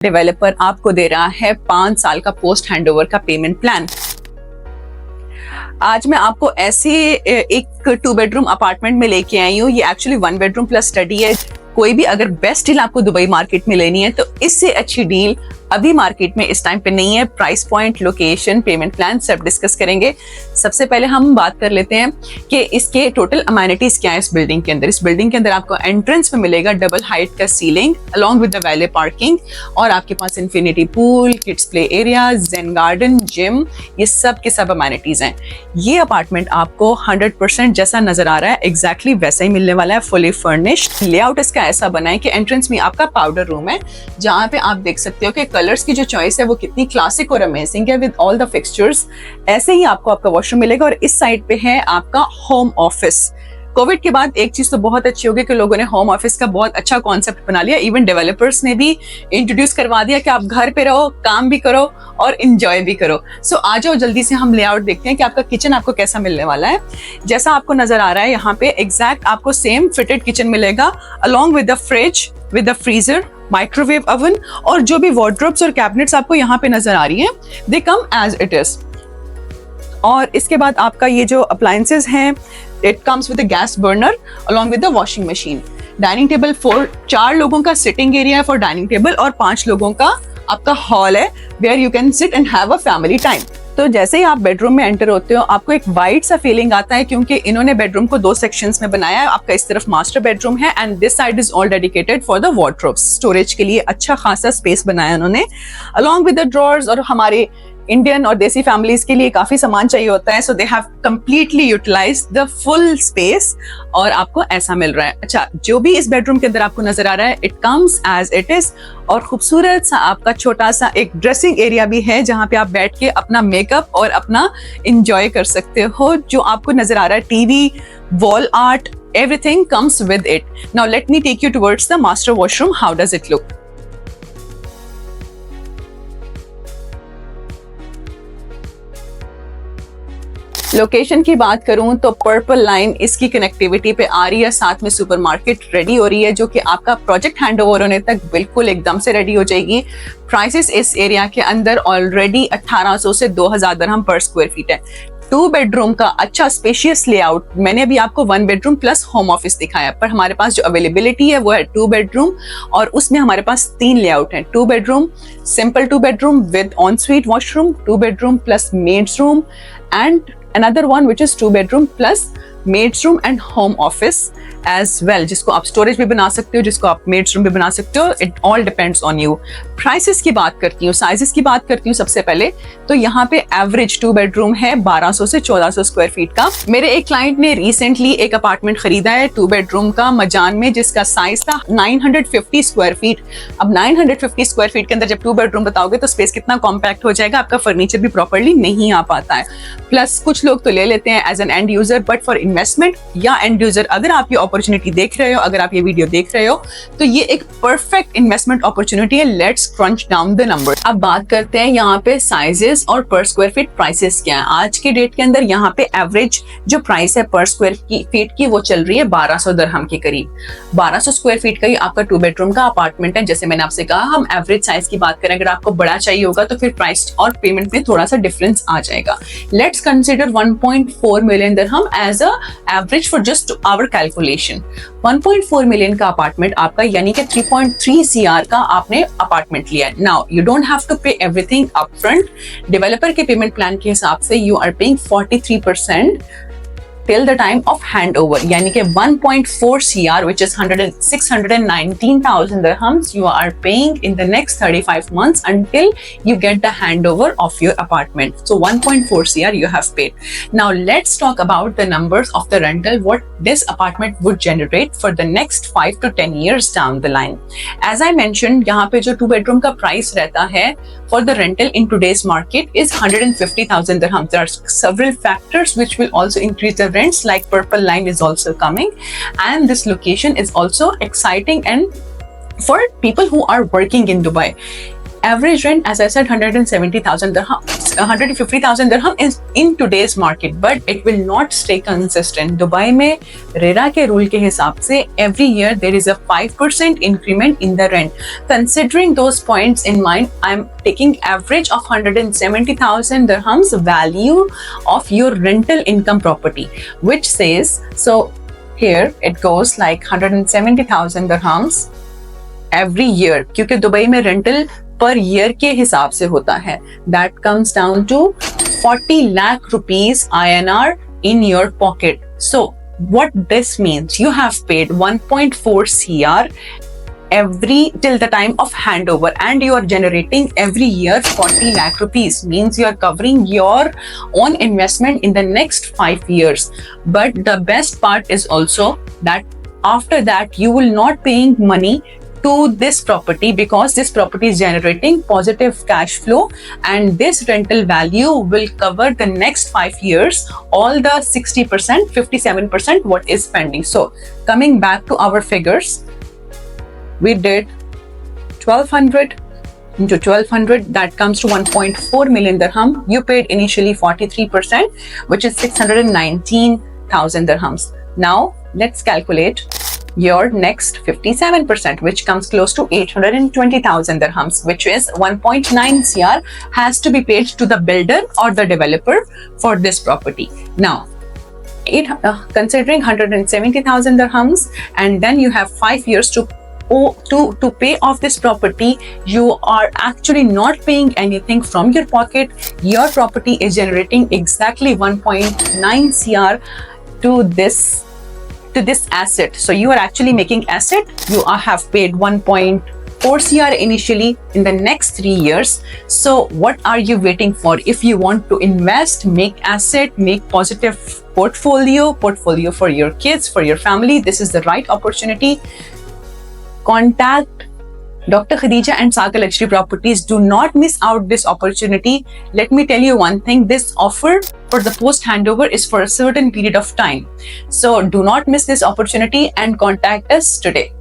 Developer आपको दे रहा है 5 साल का पोस्ट हैंडओवर का पेमेंट प्लान। आज मैं आपको ऐसे एक 2 बेडरूम अपार्टमेंट में लेके आई हूँ। ये एक्चुअली 1 बेडरूम प्लस स्टडी है। कोई भी अगर बेस्ट डील आपको दुबई मार्केट में लेनी है तो इससे अच्छी डील अभी मार्केट में इस टाइम पे नहीं है। Price point, location, payment plan सब डिस्कस करेंगे। सबसे पहले हम बात कर लेते हैं कि इसके टोटल अमेनिटीज क्या है इस बिल्डिंग के अंदर। इस बिल्डिंग के अंदर आपको एंट्रेंस में मिलेगा डबल हाइट का ceiling along with the valet parking, और आपके पास infinity pool, kids play area, zen garden, gym, ये सब के सब अमेनिटीज हैं। ये अपार्टमेंट आपको 100% जैसा नजर आ रहा है एग्जैक्टली वैसा ही मिलने वाला है, फुली फर्निश्ड। लेआउट इसका ऐसा बना है कि एंट्रेंस में आपका पाउडर रूम है, जहाँ पे आप देख सकते हो कि कलर्स की जो चॉइस है वो कितनी क्लासिक और अमेजिंग है विद ऑल द फिक्सचर्स। ऐसे ही आपको आपका वॉशरूम मिलेगा और इस साइड पे है आपका होम ऑफिस। कोविड के बाद एक चीज तो बहुत अच्छी होगी कि लोगों ने होम ऑफिस का बहुत अच्छा कॉन्सेप्ट बना लिया। इवन डेवलपर्स ने भी इंट्रोड्यूस करवा दिया कि आप घर पे रहो, काम भी करो और इंजॉय भी करो। सो आ जाओ जल्दी से हम लेआउट देखते हैं कि आपका किचन आपको कैसा मिलने वाला है। जैसा आपको नजर आ रहा है यहाँ पे एग्जैक्ट आपको सेम फिटेड किचन मिलेगा along with the fridge, with the freezer, microwave oven, और जो भी वार्डरोब्स और कैबिनेट्स आपको यहाँ पे नजर आ रही हैं they come as it is. और इसके बाद आपका ये जो अप्लायंसेस हैं it comes with a gas burner along with the washing machine. Dining table 4 लोगों का सिटिंग एरिया है फॉर डाइनिंग टेबल, और 5 लोगों का आपका हॉल है where you can sit and have a family time. तो जैसे ही आप बेडरूम में एंटर होते हो आपको एक वाइड सा फीलिंग आता है, क्योंकि इन्होंने बेडरूम को 2 सेक्शंस में बनाया है। आपका इस तरफ मास्टर बेडरूम है and this side is all dedicated for the wardrobes. Storage के लिए अच्छा खासा स्पेस बनाया उन्होंने अलॉन्ग विद द ड्रॉर्स, और हमारे इंडियन और देसी फैमिलीज के लिए काफी सामान चाहिए होता है, so they have completely utilised the full space और आपको ऐसा मिल रहा है। अच्छा, जो भी इस बेडरूम के अंदर आपको नजर आ रहा है it comes as it is, और खूबसूरत सा आपका छोटा सा एक ड्रेसिंग एरिया भी है जहां पे आप बैठ के अपना मेकअप और अपना एंजॉय कर सकते हो। जो आपको नजर आ रहा है TV, wall art, everything comes with it. Now let me take you towards the master washroom. How does it look? Location की बात करूं तो पर्पल लाइन इसकी कनेक्टिविटी पे आ रही है, साथ में सुपरमार्केट रेडी हो रही है जो कि आपका प्रोजेक्ट हैंडओवर होने तक बिल्कुल एकदम से रेडी हो जाएगी। प्राइसेस इस एरिया के अंदर ऑलरेडी 1800 से 2000 दिरहम पर स्क्वायर फीट है। 2 बेडरूम का अच्छा स्पेशियस लेआउट। मैंने अभी आपको 1 बेडरूम प्लस होम ऑफिस दिखाया, पर हमारे पास जो अवेलेबिलिटी है वो है 2 बेडरूम, और उसमें हमारे पास 3 लेआउट है। 2 bedroom, simple 2 bedroom with en suite washroom, 2 bedroom plus maid's room, and another one which is 2 bedroom plus maids room and home office as well, जिसको आप स्टोरेज भी बना सकते हो, जिसको आप मेड्स रूम भी बना सकते हो। It all depends on you. Prices की बात करती हूँ, साइजेस की बात करती हूँ। सबसे पहले तो यहाँ पे एवरेज 2 बेडरूम है 1200 से 1400 स्क्वायर फीट का। मेरे एक क्लाइंट ने रिसेंटली एक अपार्टमेंट खरीदा है 2 बेडरूम का मजान में, जिसका साइज था 950 स्क्वायर फीट। अब 950 स्क्वायर फीट के अंदर जब 2 बेडरूम बताओगे तो स्पेस कितना कॉम्पैक्ट हो जाएगा, आपका फर्नीचर भी प्रॉपरली नहीं आ पाता है। प्लस कुछ लोग तो ले लेते हैं as an end user, but for investment या एंड यूजर अगर आप ये अपॉर्चुनिटी देख रहे हो, अगर आप ये वीडियो देख रहे हो, तो ये एक परफेक्ट इन्वेस्टमेंट अपॉर्चुनिटी है। Let's crunch down the number. अब बात करते हैं यहाँ पे साइजेस और पर स्क्वायर फीट प्राइसेस क्या है। आज के डेट के अंदर यहाँ पे एवरेज जो प्राइस है पर स्क्वायर फीट की वो चल रही है 1200 दिरहम के करीब। 1200 स्क्वायर फीट का ही आपका 2 बेडरूम का अपार्टमेंट है। जैसे मैंने आपसे कहा, हम एवरेज साइज की बात करें, अगर आपको बड़ा चाहिए होगा तो फिर प्राइस और पेमेंट में थोड़ा सा डिफरेंस आ जाएगा। Let's consider 1.4 million dirham as a average for just our calculation. 1.4 million का अपार्टमेंट आपका, यानी कि 3.3 CR का आपने अपार्टमेंट लिया है। Now you don't have to pay everything upfront. Developer के पेमेंट प्लान के हिसाब से you are paying 43% till the time of handover, यानी कि 1.4 CR which is 619,000 dirhams you are paying in the next 35 months until you get the handover of your apartment. So 1.4 CR you have paid. Now let's talk about the numbers of the rental, what this apartment would generate for the next 5 to 10 years down the line. As I mentioned, यहाँ पे जो 2 bedroom का price रहता है for the rental in today's market is 150,000 dirhams. There are several factors which will also increase the rents, like purple line is also coming, and this location is also exciting and for people who are working in Dubai. Average rent, as I said, 170,000 dirham, 150,000 dirham is in today's market, but it will not stay consistent. Dubai में RERA के rule के हिसाब से every year there is a 5% increment in the rent. Considering those points in mind, I'm taking average of 170,000 dirhams value of your rental income property, which says, so here it goes like 170,000 dirhams every year, क्योंकि Dubai में rental per year के हिसाब से होता है. That comes down to 40 lakh rupees INR in your pocket. So what this means, you have paid 1.4 CR every till the time of handover, and you are generating every year 40 lakh rupees, means you are covering your own investment in the next 5 years. But the best part is also that after that you will not paying money to this property, because this property is generating positive cash flow, and this rental value will cover the next 5 years all the 60%, 57% what is pending. So coming back to our figures, we did 1200 into 1200, that comes to 1.4 million dirham. You paid initially 43%, which is 619,000 dirhams. Now let's calculate your next 57%, which comes close to 820,000 dirhams, which is 1.9 CR has to be paid to the builder or the developer for this property. Now, considering 170,000 dirhams, and then you have 5 years to pay off this property, you are actually not paying anything from your pocket. Your property is generating exactly 1.9 CR to this asset. So you are actually making asset. You have paid 1.4 CR initially in the next 3 years. So what are you waiting for? If you want to invest, make asset, make positive portfolio for your kids, for your family, this is the right opportunity. Contact Dr. Khadija and Saga Luxury Properties. Do not miss out this opportunity. Let me tell you one thing, this offer for the post handover is for a certain period of time. So do not miss this opportunity and contact us today.